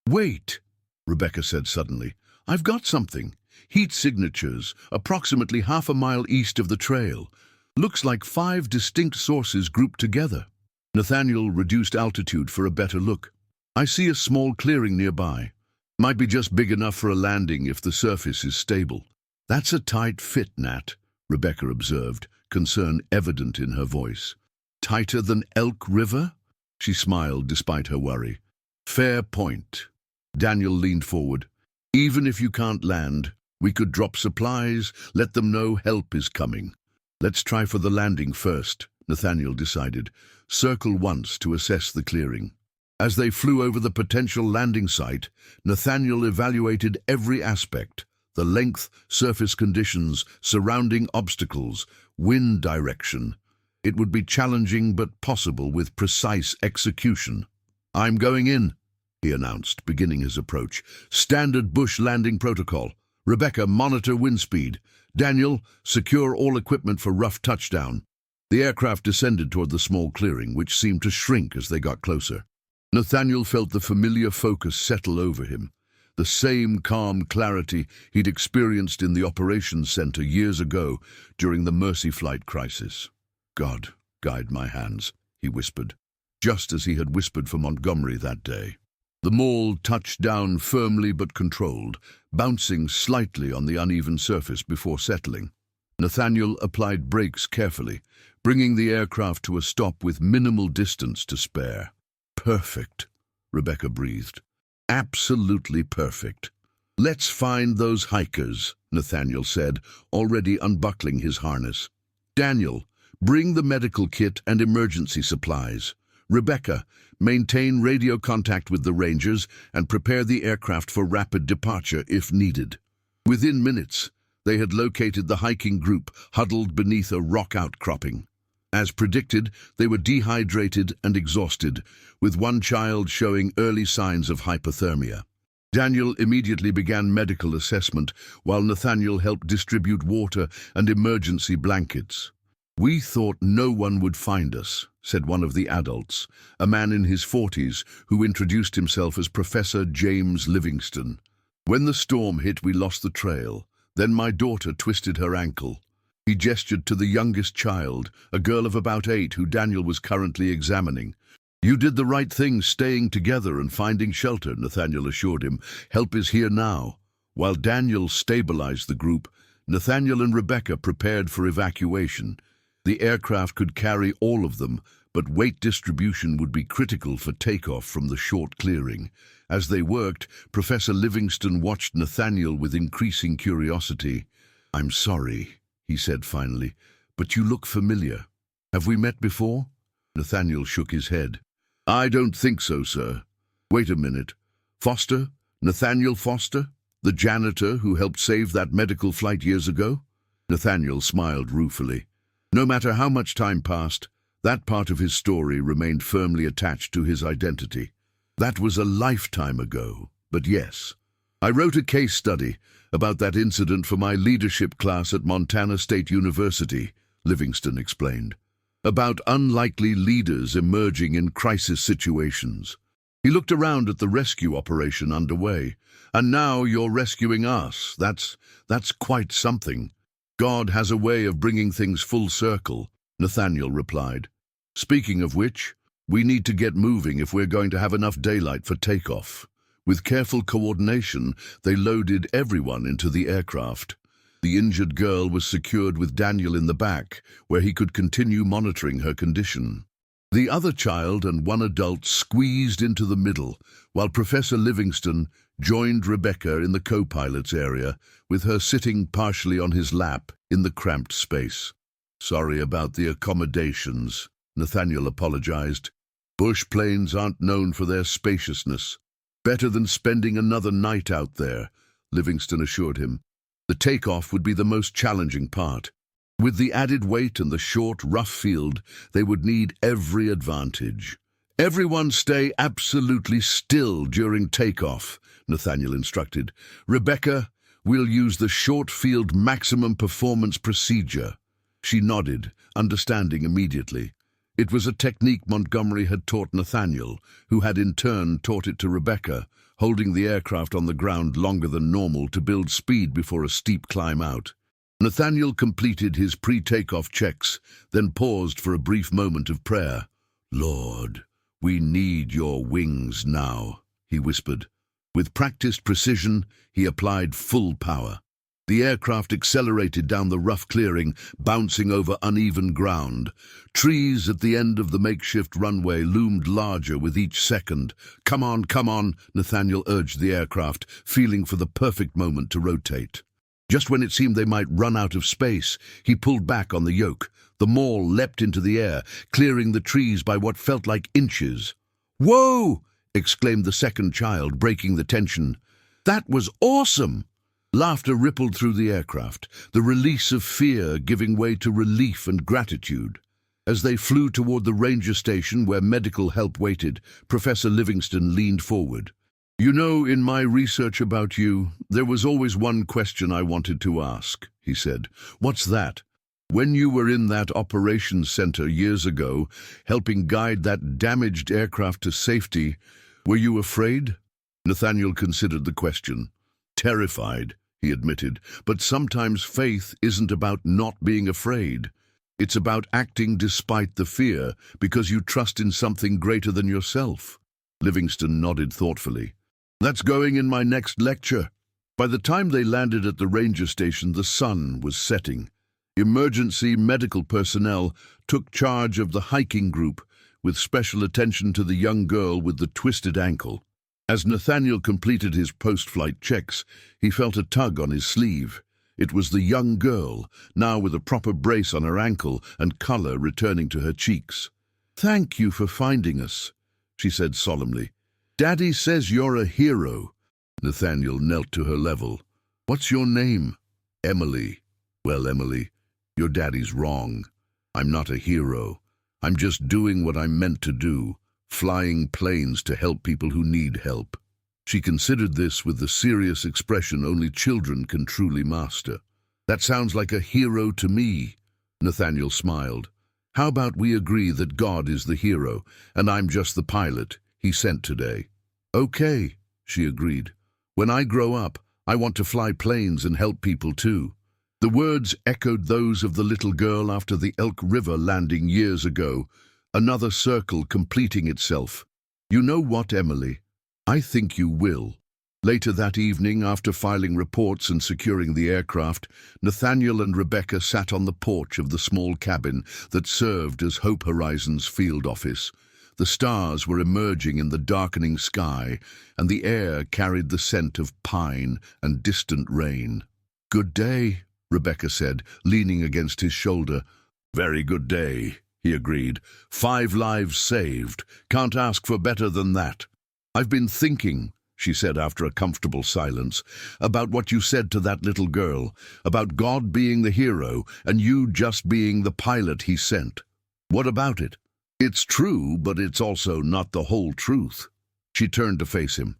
"Wait," Rebecca said suddenly. "I've got something. Heat signatures, approximately half a mile east of the trail. Looks like 5 distinct sources grouped together." Nathaniel reduced altitude for a better look. "I see a small clearing nearby. Might be just big enough for a landing if the surface is stable." "That's a tight fit, Nat," Rebecca observed, concern evident in her voice. "Tighter than Elk River?" She smiled despite her worry. "Fair point." Daniel leaned forward. "Even if you can't land, we could drop supplies, let them know help is coming." "Let's try for the landing first," Nathaniel decided. "Circle once to assess the clearing." As they flew over the potential landing site, Nathaniel evaluated every aspect: the length, surface conditions, surrounding obstacles, wind direction. It would be challenging but possible with precise execution. "I'm going in," he announced, beginning his approach. "Standard bush landing protocol. Rebecca, monitor wind speed. Daniel, secure all equipment for rough touchdown." The aircraft descended toward the small clearing, which seemed to shrink as they got closer. Nathaniel felt the familiar focus settle over him, the same calm clarity he'd experienced in the operations center years ago during the Mercy flight crisis. "God, guide my hands," he whispered, just as he had whispered for Montgomery that day. The Maul touched down firmly but controlled, bouncing slightly on the uneven surface before settling. Nathaniel applied brakes carefully, bringing the aircraft to a stop with minimal distance to spare. "Perfect," Rebecca breathed. "Absolutely perfect." "Let's find those hikers," Nathaniel said, already unbuckling his harness. "Daniel, bring the medical kit and emergency supplies. Rebecca, maintain radio contact with the rangers and prepare the aircraft for rapid departure if needed." Within minutes, they had located the hiking group huddled beneath a rock outcropping. As predicted, they were dehydrated and exhausted, with one child showing early signs of hypothermia. Daniel immediately began medical assessment, while Nathaniel helped distribute water and emergency blankets. "We thought no one would find us," said one of the adults, a man in his 40s who introduced himself as Professor James Livingston. "When the storm hit, we lost the trail. Then my daughter twisted her ankle." He gestured to the youngest child, a girl of about 8 who Daniel was currently examining. "You did the right thing staying together and finding shelter," Nathaniel assured him. "Help is here now." While Daniel stabilized the group, Nathaniel and Rebecca prepared for evacuation. The aircraft could carry all of them, but weight distribution would be critical for takeoff from the short clearing. As they worked, Professor Livingston watched Nathaniel with increasing curiosity. "I'm sorry," he said finally, "but you look familiar. Have we met before?" Nathaniel shook his head. "I don't think so, sir. Wait a minute. Foster? Nathaniel Foster? The janitor who helped save that medical flight years ago?" Nathaniel smiled ruefully. No matter how much time passed, that part of his story remained firmly attached to his identity. "That was a lifetime ago, but yes. I wrote a case study about that incident for my leadership class at Montana State University," Livingston explained. "About unlikely leaders emerging in crisis situations." He looked around at the rescue operation underway. "And now you're rescuing us. That's quite something." "God has a way of bringing things full circle," Nathaniel replied. "Speaking of which, we need to get moving if we're going to have enough daylight for takeoff." With careful coordination, they loaded everyone into the aircraft. The injured girl was secured with Daniel in the back, where he could continue monitoring her condition. The other child and one adult squeezed into the middle, while Professor Livingston joined Rebecca in the co-pilot's area, with her sitting partially on his lap in the cramped space. "Sorry about the accommodations," Nathaniel apologized. "Bush planes aren't known for their spaciousness." "Better than spending another night out there," Livingston assured him. The takeoff would be the most challenging part. With the added weight and the short, rough field, they would need every advantage. "Everyone stay absolutely still during takeoff," Nathaniel instructed. "Rebecca, we'll use the short field maximum performance procedure." She nodded, understanding immediately. It was a technique Montgomery had taught Nathaniel, who had in turn taught it to Rebecca, holding the aircraft on the ground longer than normal to build speed before a steep climb out. Nathaniel completed his pre-takeoff checks, then paused for a brief moment of prayer. "Lord, we need your wings now," he whispered. With practiced precision, he applied full power. The aircraft accelerated down the rough clearing, bouncing over uneven ground. Trees at the end of the makeshift runway loomed larger with each second. Come on," Nathaniel urged the aircraft, feeling for the perfect moment to rotate. Just when it seemed they might run out of space, he pulled back on the yoke. The maul leapt into the air, clearing the trees by what felt like inches. "Whoa!" exclaimed the second child, breaking the tension. "That was awesome!" Laughter rippled through the aircraft, the release of fear giving way to relief and gratitude. As they flew toward the ranger station where medical help waited, Professor Livingston leaned forward. "You know, in my research about you, there was always one question I wanted to ask," he said. "What's that? When you were in that operations center years ago, helping guide that damaged aircraft to safety, were you afraid?" Nathaniel considered the question. "Terrified," he admitted, "but sometimes faith isn't about not being afraid. It's about acting despite the fear, because you trust in something greater than yourself." Livingston nodded thoughtfully. "That's going in my next lecture." By the time they landed at the ranger station, the sun was setting. Emergency medical personnel took charge of the hiking group, with special attention to the young girl with the twisted ankle. As Nathaniel completed his post-flight checks, he felt a tug on his sleeve. It was the young girl, now with a proper brace on her ankle and color returning to her cheeks. "Thank you for finding us," she said solemnly. "Daddy says you're a hero." Nathaniel knelt to her level. "What's your name?" "Emily." "Well, Emily, your daddy's wrong. I'm not a hero. I'm just doing what I'm meant to do, flying planes to help people who need help." She considered this with the serious expression only children can truly master. "That sounds like a hero to me." Nathaniel smiled. "How about we agree that God is the hero, and I'm just the pilot he sent today?" "Okay," she agreed. "When I grow up, I want to fly planes and help people too." The words echoed those of the little girl after the Elk River landing years ago, another circle completing itself. "You know what, Emily? I think you will." Later that evening, after filing reports and securing the aircraft, Nathaniel and Rebecca sat on the porch of the small cabin that served as Hope Horizon's field office. The stars were emerging in the darkening sky, and the air carried the scent of pine and distant rain. "Good day," Rebecca said, leaning against his shoulder. "Very good day," he agreed. "5 lives saved. Can't ask for better than that." "I've been thinking," she said after a comfortable silence, "about what you said to that little girl, about God being the hero and you just being the pilot he sent. What about it? It's true, but it's also not the whole truth." She turned to face him.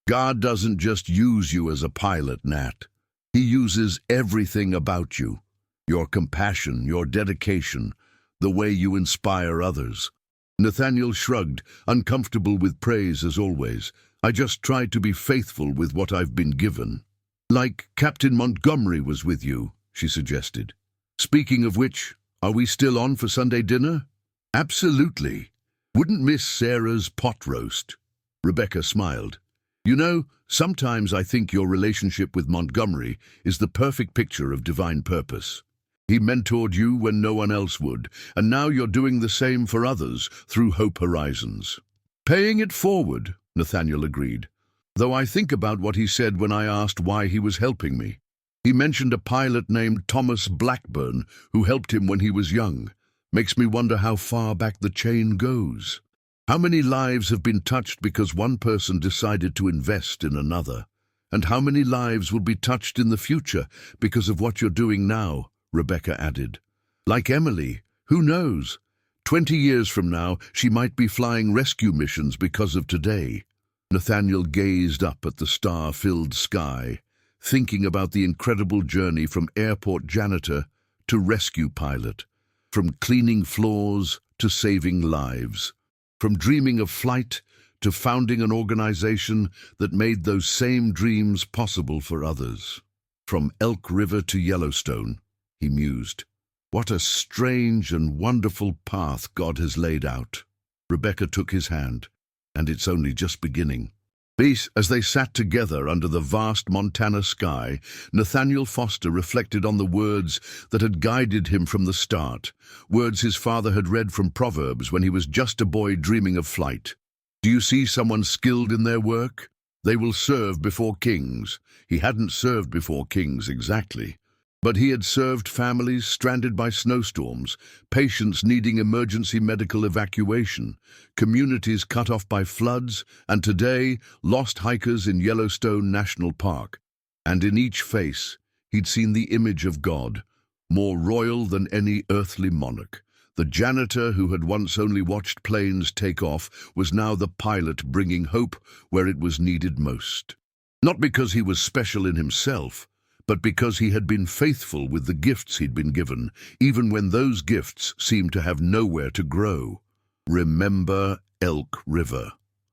"God doesn't just use you as a pilot, Nat. He uses everything about you. Your compassion, your dedication, the way you inspire others." Nathaniel shrugged, uncomfortable with praise as always. "I just try to be faithful with what I've been given." "Like Captain Montgomery was with you," she suggested. "Speaking of which, are we still on for Sunday dinner?" "Absolutely. Wouldn't miss Sarah's pot roast." Rebecca smiled. "You know, sometimes I think your relationship with Montgomery is the perfect picture of divine purpose. He mentored you when no one else would, and now you're doing the same for others through Hope Horizons." "Paying it forward," Nathaniel agreed, "though I think about what he said when I asked why he was helping me. He mentioned a pilot named Thomas Blackburn who helped him when he was young. Makes me wonder how far back the chain goes. How many lives have been touched because one person decided to invest in another? And how many lives will be touched in the future because of what you're doing now?" Rebecca added. "Like Emily, who knows? 20 years from now, she might be flying rescue missions because of today." Nathaniel gazed up at the star-filled sky, thinking about the incredible journey from airport janitor to rescue pilot, from cleaning floors to saving lives, from dreaming of flight to founding an organization that made those same dreams possible for others. "From Elk River to Yellowstone," he mused. "What a strange and wonderful path God has laid out." Rebecca took his hand, and it's only just beginning. As they sat together under the vast Montana sky, Nathaniel Foster reflected on the words that had guided him from the start, words his father had read from Proverbs when he was just a boy dreaming of flight. "Do you see someone skilled in their work? They will serve before kings." He hadn't served before kings exactly, but he had served families stranded by snowstorms, patients needing emergency medical evacuation, communities cut off by floods, and today, lost hikers in Yellowstone National Park. And in each face, he'd seen the image of God, more royal than any earthly monarch. The janitor who had once only watched planes take off was now the pilot bringing hope where it was needed most. Not because he was special in himself, but because he had been faithful with the gifts he'd been given, even when those gifts seemed to have nowhere to grow. "Remember Elk River,"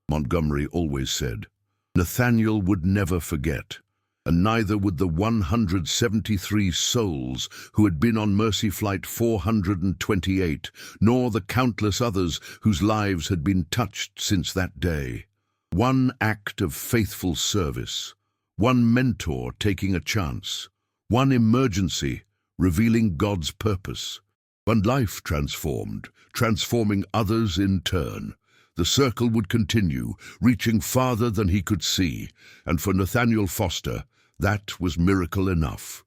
Montgomery always said. Nathaniel would never forget, and neither would the 173 souls who had been on Mercy Flight 428, nor the countless others whose lives had been touched since that day. One act of faithful service, one mentor taking a chance, one emergency revealing God's purpose, one life transformed, transforming others in turn. The circle would continue, reaching farther than he could see, and for Nathaniel Foster, that was miracle enough.